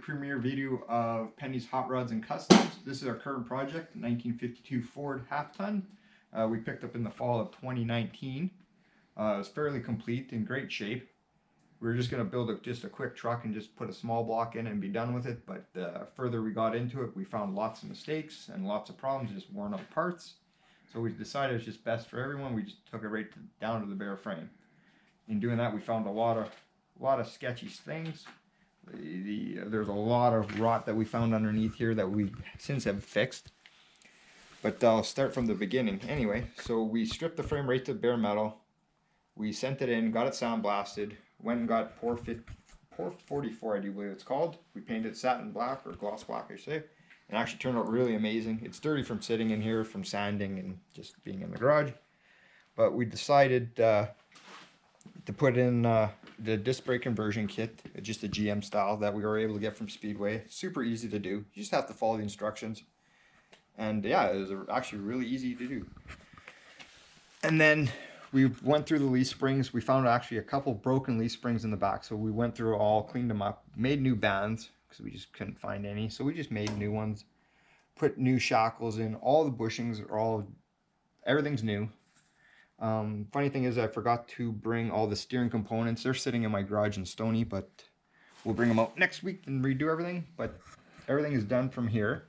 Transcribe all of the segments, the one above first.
premiere video of Penny's Hot Rods and Customs. This is our current project, 1952 Ford Half Ton. We picked up in the fall of 2019. It was fairly complete, in great shape. We were just going to build just a quick truck and just put a small block in and be done with it, but the further we got into it, we found lots of mistakes and lots of problems, just worn out parts. So we decided it's just best for everyone. We just took it right down to the bare frame. In doing that, we found a lot of sketchy things. There's a lot of rot that we found underneath here that we since have fixed. But I'll start from the beginning. Anyway, so we stripped the frame right to bare metal. We sent it in, got it sandblasted, went and got Por 44, I do believe it's called. We painted satin black, or gloss black I should say. It actually turned out really amazing. It's dirty from sitting in here, from sanding and just being in the garage. But we decided to put in the disc brake conversion kit, just a GM style that we were able to get from Speedway. Super easy to do. You just have to follow the instructions. And yeah, it was actually really easy to do. And then we went through the leaf springs. We found actually a couple broken leaf springs in the back. So we went through all, cleaned them up, made new bands because we just couldn't find any. So we just made new ones, put new shackles in. All the bushings are everything's new. Funny thing is I forgot to bring all the steering components. They're sitting in my garage in Stony, but we'll bring them out next week and redo everything. But everything is done from here.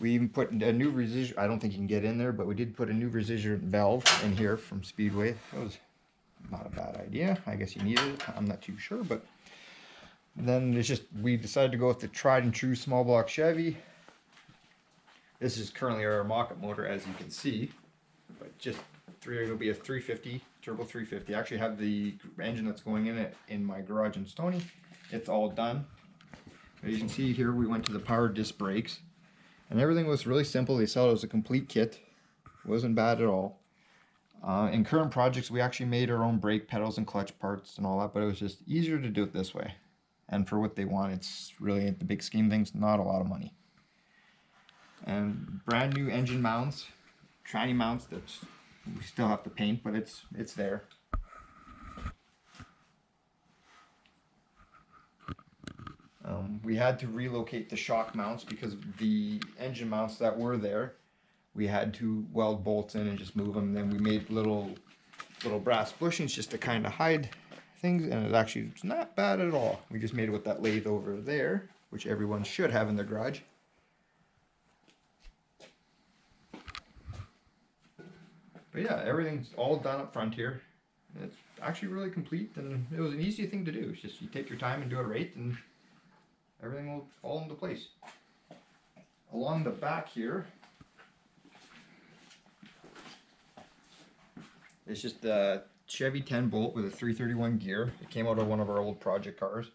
We even put a new resistor. I don't think you can get in there, but we did put a new resistor valve in here from Speedway. That was not a bad idea. I guess you needed it. I'm not too sure, but then it's just we decided to go with the tried and true small block Chevy. This is currently our mock-up motor, as you can see, but just it'll be a 350 turbo 350. I actually have the engine that's going in it in my garage in Stony. It's all done. As you can see here, we went to the power disc brakes. And everything was really simple. They sell it as a complete kit. It wasn't bad at all. In current projects, we actually made our own brake pedals and clutch parts and all that, but it was just easier to do it this way. And for what they want, it's really, at the big scheme of things, not a lot of money. And brand new engine mounts, tranny mounts that we still have to paint, but it's there. We had to relocate the shock mounts because the engine mounts that were there, we had to weld bolts in and just move them. Then we made little brass bushings just to kind of hide things, and it's actually not bad at all. We just made it with that lathe over there, which everyone should have in their garage. But yeah, everything's all done up front here. It's actually really complete, and it was an easy thing to do. It's just you take your time and do it right, and everything will fall into place. Along the back here, it's just a Chevy 10 bolt with a 331 gear. It came out of one of our old project cars.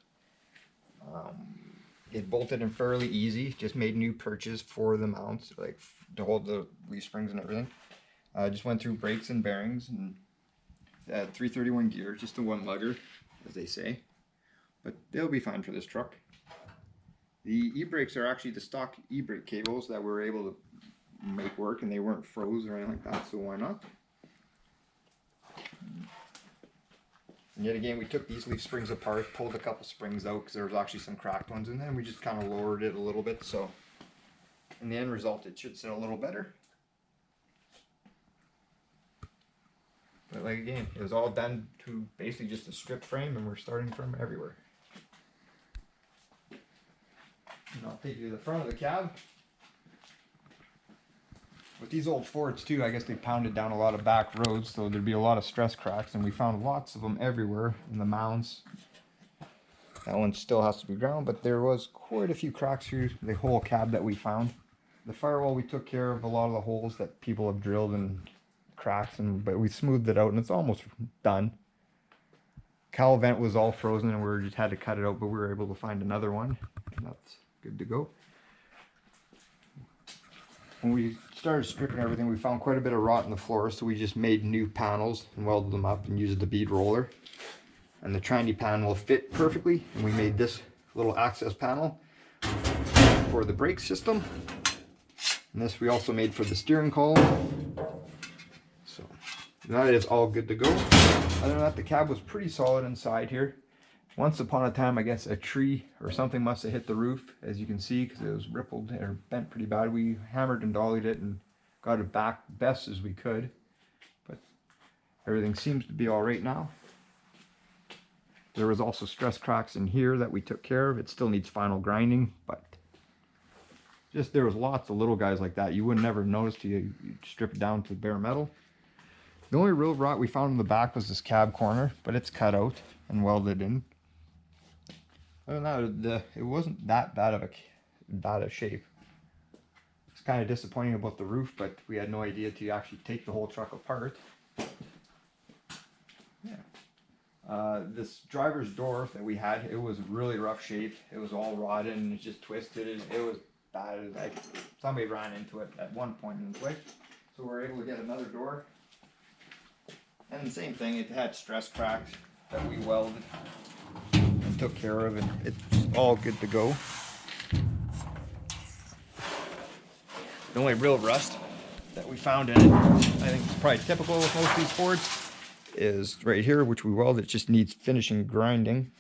It bolted in fairly easy. Just made new perches for the mounts, like to hold the leaf springs and everything. Just went through brakes and bearings, and 331 gear, just a one lugger, as they say. But they'll be fine for this truck. The e-brakes are actually the stock e-brake cables that we were able to make work, and they weren't froze or anything like that, so why not? And yet again, we took these leaf springs apart, pulled a couple springs out because there was actually some cracked ones in there, and we just kind of lowered it a little bit, so in the end result it should sit a little better. But like again, it was all done to basically just a strip frame, and we're starting from everywhere. And I'll take you to the front of the cab. With these old Fords too, I guess they pounded down a lot of back roads, so there'd be a lot of stress cracks, and we found lots of them everywhere in the mounts. That one still has to be ground, but there was quite a few cracks through the whole cab that we found. The firewall, we took care of a lot of the holes that people have drilled and cracks, but we smoothed it out, and it's almost done. Cowl vent was all frozen, and we just had to cut it out, but we were able to find another one, and that's good to go. When we started stripping everything, we found quite a bit of rot in the floor, so we just made new panels and welded them up and used the bead roller. And the tranny panel fit perfectly, and we made this little access panel for the brake system. And this we also made for the steering column. So that is all good to go. Other than that, the cab was pretty solid inside here. Once upon a time, I guess a tree or something must have hit the roof, as you can see, because it was rippled or bent pretty bad. We hammered and dollied it and got it back best as we could, but everything seems to be all right now. There was also stress cracks in here that we took care of. It still needs final grinding, but just there was lots of little guys like that you would never notice till you strip it down to bare metal. The only real rot we found in the back was this cab corner, but it's cut out and welded in. Other than that, it wasn't that bad of shape. It's kind of disappointing about the roof, but we had no idea to actually take the whole truck apart. Yeah. This driver's door that we had, it was really rough shape. It was all rotted and it just twisted. It was bad. Like somebody ran into it at one point in the way. So we were able to get another door. And the same thing, it had stress cracks that we welded and took care of, and it's all good to go. The only real rust that we found in it, I think it's probably typical with most of these Fords, is right here, which we welded. It just needs finishing grinding,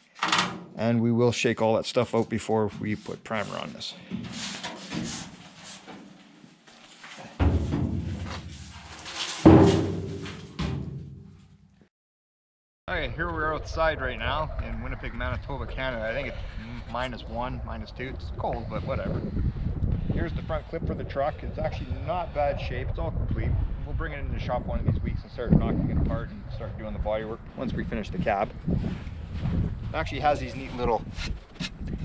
and we will shake all that stuff out before we put primer on this. Okay, here we are outside right now in Winnipeg, Manitoba, Canada. I think it's -1, -2. It's cold, but whatever. Here's the front clip for the truck. It's actually not bad shape. It's all complete. We'll bring it into the shop one of these weeks and start knocking it apart and start doing the body work once we finish the cab. It actually has these neat little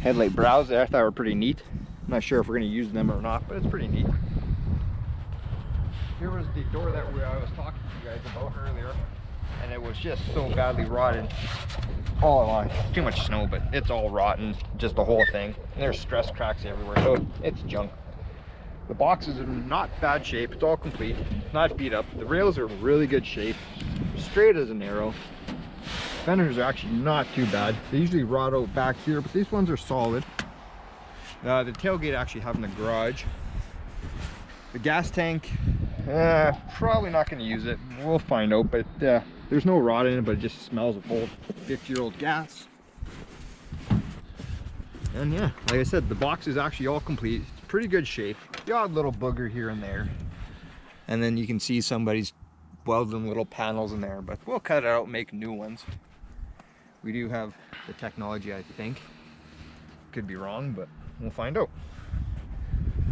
headlight brows there. I thought were pretty neat. I'm not sure if we're going to use them or not, but it's pretty neat. Here was the door that I was talking to you guys about earlier, and it was just so badly rotted all along. Too much snow, but it's all rotten, just the whole thing. And there's stress cracks everywhere, so it's junk. The box is in not bad shape. It's all complete, not beat up. The rails are in really good shape, straight as an arrow. Fenders are actually not too bad. They usually rot out back here, but these ones are solid. The tailgate I actually have in the garage. The gas tank, probably not going to use it. We'll find out, but there's no rot in it, but it just smells of old 50-year-old gas. And yeah, like I said, the box is actually all complete. It's pretty good shape. The odd little booger here and there. And then you can see somebody's welding little panels in there, but we'll cut it out and make new ones. We do have the technology, I think. Could be wrong, but we'll find out.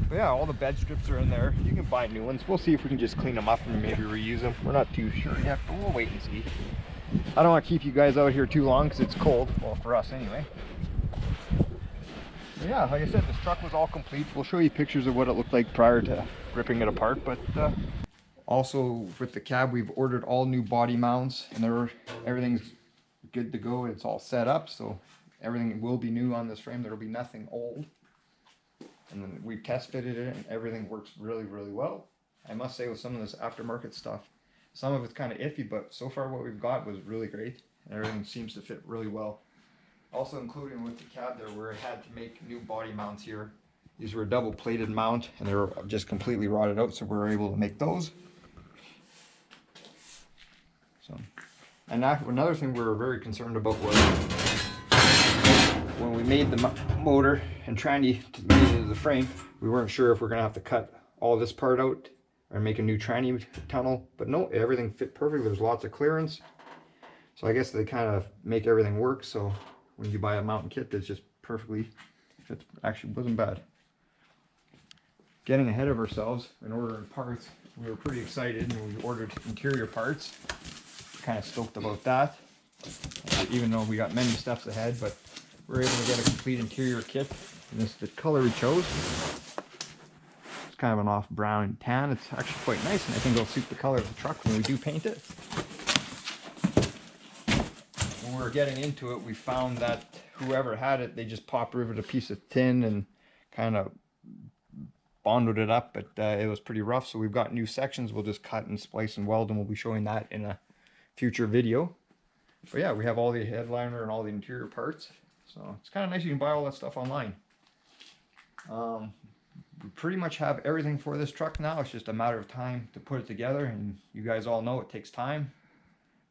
But yeah, all the bed strips are in there. You can buy new ones. We'll see if we can just clean them up and maybe reuse them. We're not too sure yet, but we'll wait and see. I don't want to keep you guys out here too long because it's cold. Well, for us anyway. But yeah, like I said, this truck was all complete. We'll show you pictures of what it looked like prior to ripping it apart. But also with the cab, we've ordered all new body mounts, and everything's good to go. It's all set up, so everything will be new on this frame. There will be nothing old. And then we test fitted it and everything works really, really well. I must say with some of this aftermarket stuff, some of it's kind of iffy, but so far what we've got was really great. Everything seems to fit really well. Also including with the cab there, where I had to make new body mounts here. These were a double plated mount and they were just completely rotted out, so we were able to make those. So, and another thing we were very concerned about was when we made the motor and tranny to made it to the frame, we weren't sure if we're going to have to cut all this part out or make a new tranny tunnel, but no, everything fit perfectly. There's lots of clearance, so I guess they kind of make everything work. So when you buy a mountain kit, that's just perfectly fits. Actually wasn't bad. Getting ahead of ourselves in ordering parts, we were pretty excited and we ordered interior parts. Kind of stoked about that, even though we got many steps ahead, but we're able to get a complete interior kit, and this is the color we chose. It's kind of an off brown and tan. It's actually quite nice, and I think it'll suit the color of the truck when we do paint it. When we were getting into it, we found that whoever had it, they just pop riveted a piece of tin and kind of bonded it up, but it was pretty rough, so we've got new sections. We'll just cut and splice and weld, and we'll be showing that in a future video. But yeah, we have all the headliner and all the interior parts. So it's kind of nice you can buy all that stuff online. We pretty much have everything for this truck now. It's just a matter of time to put it together, and you guys all know it takes time.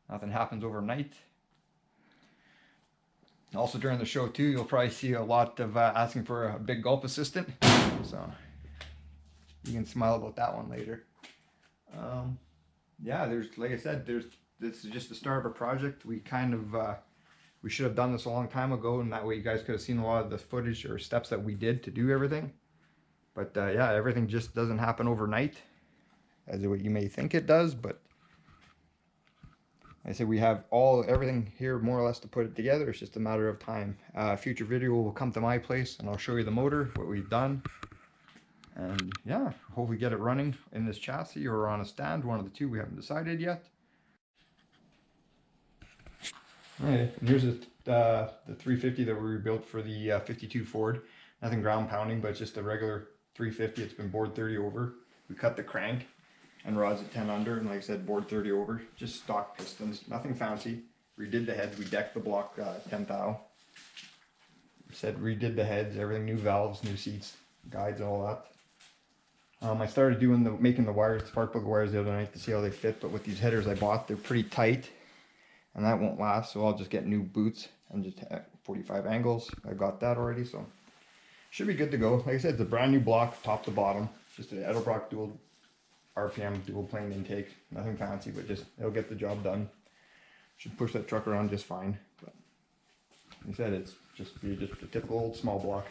Nothing happens overnight. Also during the show too, you'll probably see a lot of asking for a big gulp assistant. So you can smile about that one later. Yeah, like I said, this is just the start of a project. We kind of, we should have done this a long time ago, and that way you guys could have seen a lot of the footage or steps that we did to do everything. But yeah, everything just doesn't happen overnight, as what you may think it does. But I said we have everything here more or less to put it together. It's just a matter of time. Future video will come to my place, and I'll show you the motor, what we've done. And yeah, hope we get it running in this chassis or on a stand, one of the two. We haven't decided yet. Alright, and here's the 350 that we rebuilt for the 52 Ford. Nothing ground pounding, but just a regular 350. It's been bored 30 over. We cut the crank and rods at 10 under, and like I said, bored 30 over. Just stock pistons, nothing fancy. Redid the heads. We decked the block 10 thou. Said redid the heads, everything, new valves, new seats, guides, all that. I started making the wires, spark plug wires the other night to see how they fit, but with these headers I bought, they're pretty tight, and that won't last, so I'll just get new boots and just 45 angles. I got that already, so should be good to go. Like I said, it's a brand new block, top to bottom, just an Edelbrock dual RPM, dual plane intake, nothing fancy, but just it'll get the job done. Should push that truck around just fine. But like I said, it's just a typical old small block.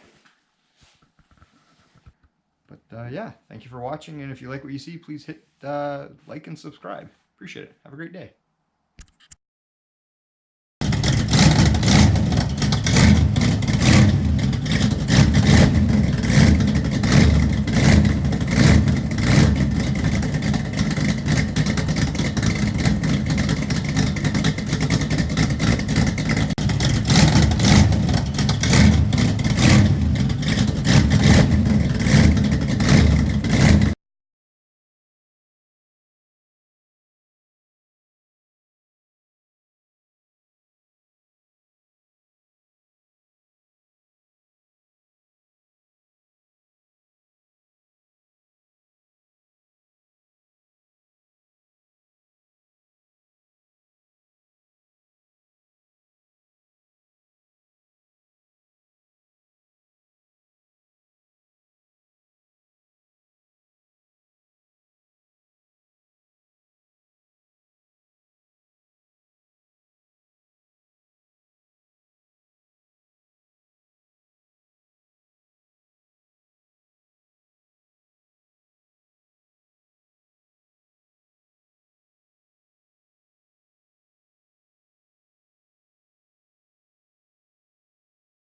But yeah, thank you for watching, and if you like what you see, please hit like and subscribe. Appreciate it. Have a great day.